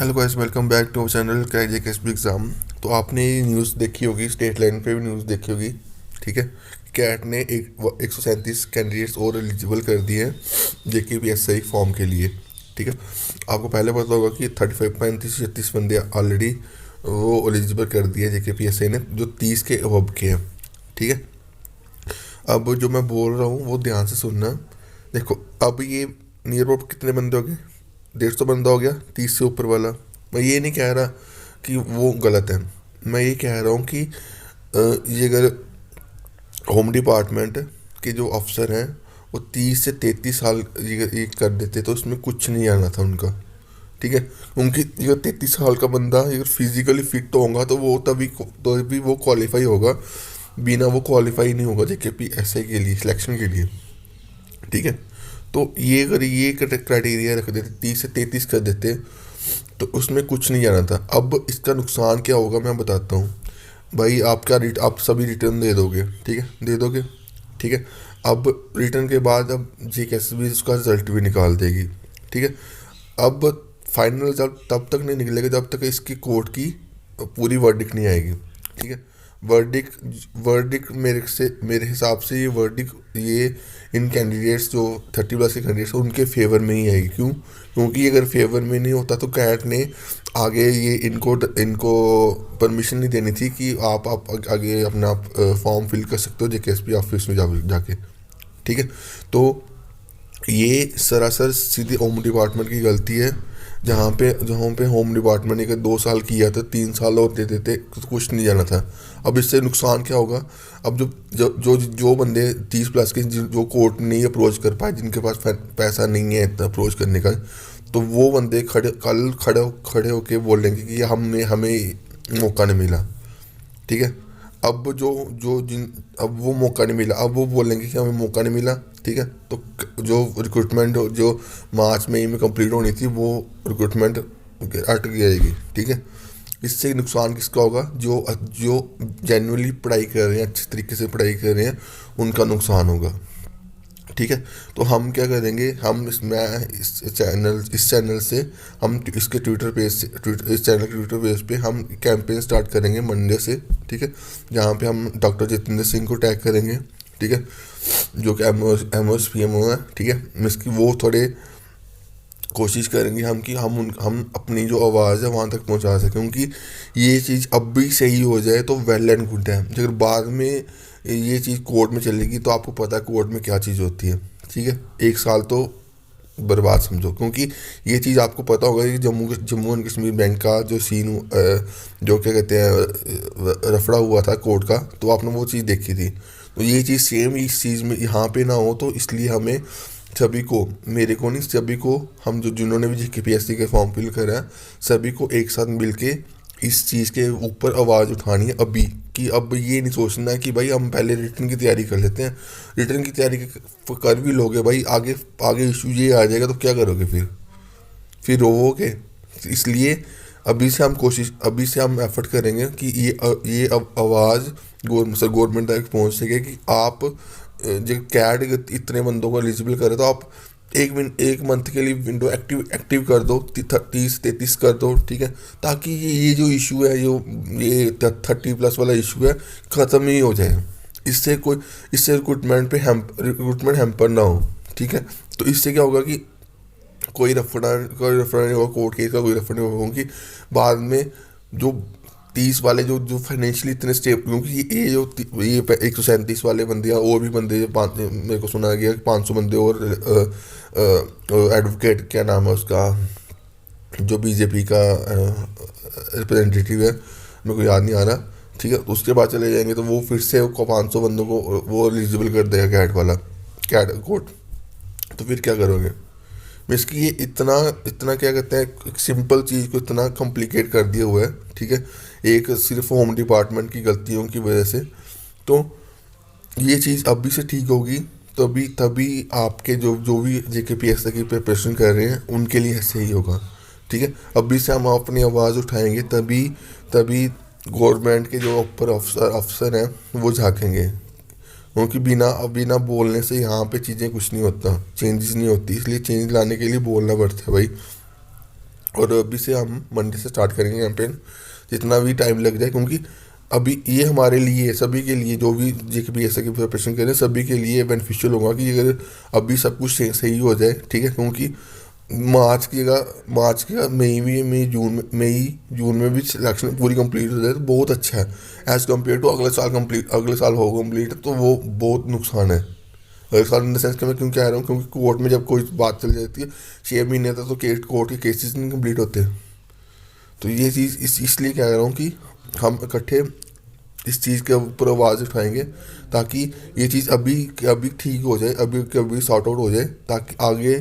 Hello guys, welcome back to channel crack JKSB exam. तो आपने ये न्यूज़ देखी होगी, स्टेट लाइन पे भी न्यूज़ देखी होगी। ठीक है। कैट ने 137 कैंडिडेट्स और एलिजिबल कर दिए हैं जेकेपीएससी फॉर्म के लिए। ठीक है। आपको पहले पता होगा कि 35 35 36 बंदे ऑलरेडी वो एलिजिबल कर दिए जेकेपीएससी ने, जो 30 के अबव के हैं। ठीक है। अब जो मैं बोल रहा हूँ वो ध्यान से सुनना। देखो, अब ये नियर अबाउट कितने बंदे हो गए? 150 बंदा हो गया, 30 से ऊपर वाला। मैं ये नहीं कह रहा कि वो गलत है, मैं ये कह रहा हूँ कि ये अगर होम डिपार्टमेंट के जो अफसर हैं वो 30 से 33 साल ये कर देते तो उसमें कुछ नहीं आना था उनका। ठीक है। उनकी ये 33 साल का बंदा अगर फिजिकली फिट होगा तो वो तभी वो क्वालिफाई होगा। बिना वो क्वालिफाई नहीं होगा जेकेपीएससी के लिए, सिलेक्शन के लिए। ठीक है। तो ये अगर ये क्राइटेरिया रख देते, 30 से 33 कर देते, तो उसमें कुछ नहीं जाना था। अब इसका नुकसान क्या होगा मैं बताता हूँ। भाई आप सभी रिटर्न दे दोगे, ठीक है, दे दोगे। ठीक है। अब रिटर्न के बाद अब जेकेएसबी उसका रिजल्ट भी निकाल देगी। ठीक है। अब फाइनल रिजल्ट तब तक नहीं निकलेगा जब तक इसकी कोर्ट की पूरी वर्डिक्ट नहीं आएगी। ठीक है। वर्डिक्ट वर्डिक्ट मेरे हिसाब से ये इन कैंडिडेट्स जो 30+ के कैंडिडेट्स हैं उनके फेवर में ही आएगी। क्यों? क्योंकि अगर फेवर में नहीं होता तो कैट ने आगे ये इनको परमिशन नहीं देनी थी कि आप आगे अपना फॉर्म फिल कर सकते हो जेकेएसपी ऑफिस में जाके। ठीक है। तो ये सरासर सीधी होम डिपार्टमेंट की गलती है। जहाँ पे होम डिपार्टमेंट ने अगर 2 साल किया था, 3 साल और दे देते तो कुछ नहीं जाना था। अब इससे नुकसान क्या होगा? अब जो बंदे 30+ के जो कोर्ट नहीं अप्रोच कर पाए, जिनके पास पैसा नहीं है इतना अप्रोच करने का, तो वो बंदे खड़े होके बोलेंगे कि हमें मौका नहीं मिला। ठीक है। अब जो जो जिन अब वो मौका नहीं मिला, अब वो बोलेंगे कि हमें मौका नहीं मिला। ठीक है। तो जो रिक्रूटमेंट जो मार्च मई में कंप्लीट होनी थी वो रिक्रूटमेंट अटक जाएगी। ठीक है। इससे नुकसान किसका होगा? जो जो जेन्युइनली पढ़ाई कर रहे हैं, अच्छे तरीके से पढ़ाई कर रहे हैं, उनका नुकसान होगा। ठीक है। तो हम क्या करेंगे, इस चैनल से हम इसके ट्विटर पेज से इस चैनल के ट्विटर पेज पे हम कैंपेन स्टार्ट करेंगे मंडे से। ठीक है। जहाँ पे हम डॉक्टर जितेंद्र सिंह को टैग करेंगे। ठीक है। जो कि एमओएस पीएमओ है। ठीक है। इसकी वो थोड़े कोशिश करेंगे हम कि हम अपनी जो आवाज़ है वहाँ तक पहुँचा सकें। क्योंकि ये चीज़ अब भी सही हो जाए तो वेल एंड गुड है। अगर बाद में ये चीज़ कोर्ट में चलेगी तो आपको पता है कोर्ट में क्या चीज़ होती है। ठीक है। 1 साल तो बर्बाद समझो। क्योंकि ये चीज़ आपको पता होगा कि जम्मू एंड कश्मीर बैंक का जो जो क्या कहते हैं रफड़ा हुआ था कोर्ट का, तो आपने वो चीज़ देखी थी। तो ये चीज़ सेम इस चीज़ में यहाँ पे ना हो, तो इसलिए हमें सभी को, मेरे को नहीं, सभी को, हम जिन्होंने भी जेकेपीएससी के फॉर्म फिल करा है, सभी को एक साथ मिल के इस चीज़ के ऊपर आवाज़ उठानी है अभी। कि अब ये नहीं सोचना है कि भाई हम पहले रिटर्न की तैयारी कर लेते हैं। रिटर्न की तैयारी कर भी लोगे भाई, आगे आगे इशू ये आ जाएगा तो क्या करोगे फिर रोवोगे। इसलिए अभी से हम एफर्ट करेंगे कि ये अब आवाज़ गवर्नमेंट तक पहुँच सके कि आप जो कैड इतने बंदों को एलिजिबल करे तो आप एक मंथ के लिए विंडो एक्टिव कर दो, 30 33 कर दो। ठीक है। ताकि ये जो इशू है, ये 30+ वाला इशू है, ख़त्म ही हो जाए। इससे रिक्रूटमेंट हैम्पर ना हो। ठीक है। तो इससे क्या होगा कि कोई रेफर नहीं होगा, कोर्ट केस का कोई रेफर नहीं होगा। क्योंकि बाद में जो 30 वाले जो फाइनेंशियली इतने स्टेबल, क्योंकि ये 137 वाले बंदे हैं, और भी बंदे मेरे को सुना गया 500 बंदे और एडवोकेट क्या नाम है उसका, जो बीजेपी का रिप्रेजेंटेटिव है, मेरे को याद नहीं आ रहा। ठीक है। तो उसके बाद चले जाएंगे तो वो फिर से 500 बंदों को वो एलिजिबल कर देगा कैट कोर्ट। तो फिर क्या करोगे? मीन्स कि ये इतना इतना क्या कहते हैं, एक सिंपल चीज़ को इतना कॉम्प्लिकेट कर दिया हुआ है। ठीक है। एक सिर्फ होम डिपार्टमेंट की गलतियों की वजह से। तो ये चीज़ अभी से ठीक होगी तभी तभी आपके जो जो भी जेकेपीएससी की प्रिपरेशन कर रहे हैं उनके लिए सही होगा। ठीक है। अभी से हम अपनी आवाज़ उठाएंगे तभी तभी गवर्नमेंट के जो ऊपर अफसर हैं वो झांकेंगे। क्योंकि बिना बिना बोलने से यहाँ पे चीज़ें कुछ नहीं होता, चेंजेस नहीं होती। इसलिए चेंज लाने के लिए बोलना पड़ता है भाई। और अभी से हम मंडे से स्टार्ट करेंगे कैंपेन, जितना भी टाइम लग जाए, क्योंकि अभी ये हमारे लिए, सभी के लिए, जो भी JKPSC की प्रिपरेशन करें सभी के लिए बेनिफिशियल होगा कि अगर अभी सब कुछ सही हो जाए, ठीक है। क्योंकि मार्च के मई जून में भी सिलेक्शन पूरी कंप्लीट हो जाए तो बहुत अच्छा है, एज़ कम्पेयर टू अगले साल हो कंप्लीट तो वो बहुत नुकसान है। अगले साल इन द सेंस कि मैं क्यों कह रहा हूँ, क्योंकि कोर्ट में जब कोई बात चल जाती है 6 महीने तक तो कोर्ट के केसेस नहीं कंप्लीट होते। तो ये चीज़ इसलिए कह रहा हूँ कि हम इकट्ठे इस चीज़ के ऊपर आवाज़ उठाएंगे, ताकि ये चीज़ अभी ठीक हो जाए, अभी सॉर्ट आउट हो जाए, ताकि आगे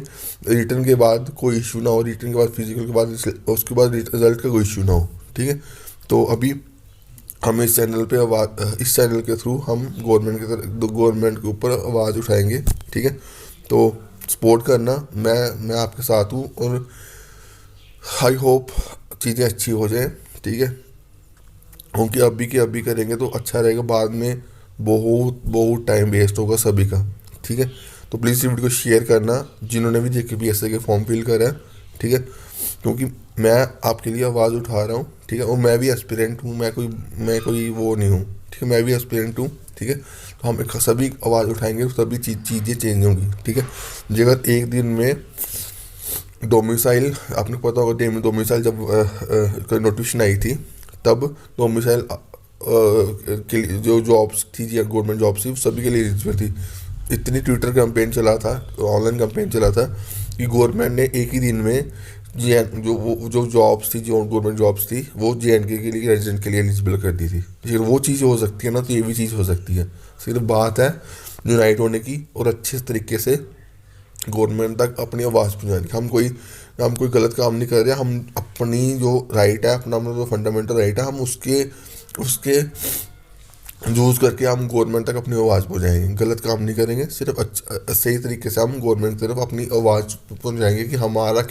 रिटर्न के बाद कोई इशू ना हो, रिटर्न के बाद फिजिकल के बाद उसके बाद रिजल्ट का कोई इशू ना हो, ठीक है। तो अभी हम इस चैनल के थ्रू हम गवर्नमेंट के ऊपर आवाज़ उठाएंगे, ठीक है। तो सपोर्ट करना, मैं आपके साथ हूँ, और आई होप चीज़ें अच्छी हो जाए, ठीक है। क्योंकि अभी करेंगे तो अच्छा रहेगा, बाद में बहुत बहुत टाइम वेस्ट होगा सभी का, ठीक है। तो प्लीज़ इस वीडियो को शेयर करना जिन्होंने भी JKPSC के फॉर्म फिल करा है, ठीक है। क्योंकि मैं आपके लिए आवाज़ उठा रहा हूँ, ठीक है, और मैं भी एस्पिरेंट हूँ, मैं कोई वो नहीं हूँ, ठीक है, मैं भी एस्पिरेंट हूँ, ठीक है। तो हम सभी आवाज़ उठाएंगे, सभी चीज़ें चेंज होंगी, ठीक है। अगर एक दिन में डोमिसाइल, आपने पता होगा डोमिसाइल जब नोटिफिकेशन आई थी, तब डोमिसाइल के लिए जो जॉब्स थी, गवर्नमेंट जॉब्स थी, सभी के लिए एलिजिबल थी। इतनी ट्विटर कैंपेन चला था, ऑनलाइन कैंपेन चला था कि गवर्नमेंट ने एक ही दिन में जो जॉब्स थी, जो गवर्नमेंट जॉब्स थी, वो JNK के लिए, रेजिडेंट के लिए एलिजिबल कर दी थी। अगर वो चीज़ हो सकती है ना, तो ये भी चीज़ हो सकती है। सिर्फ बात है यूनाइट होने की और अच्छे तरीके से गवर्नमेंट तक अपनी आवाज़ पहुँचाने की। हम कोई गलत काम नहीं कर रहे, हम अपनी जो राइट है, अपना जो फंडामेंटल राइट है, हम उसके यूज़ करके हम गवर्नमेंट तक अपनी आवाज़ पहुँचाएंगे। गलत काम नहीं करेंगे, सिर्फ सही तरीके से हम गवर्नमेंट की तरफ अपनी आवाज़ पहुँचाएंगे कि हमारा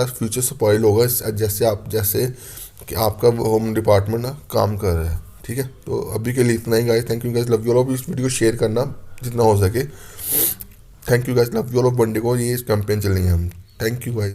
फ्यूचर स्पॉइल होगा जैसे कि आपका होम डिपार्टमेंट ना काम कर रहा है, ठीक है। तो अभी के लिए इतना ही guys, thank you guys, love you all. इस वीडियो को शेयर करना जितना हो सके, thank you guys, love you all. Monday को ये कैंपेन चलेंगे हम, थैंक यू गाइस।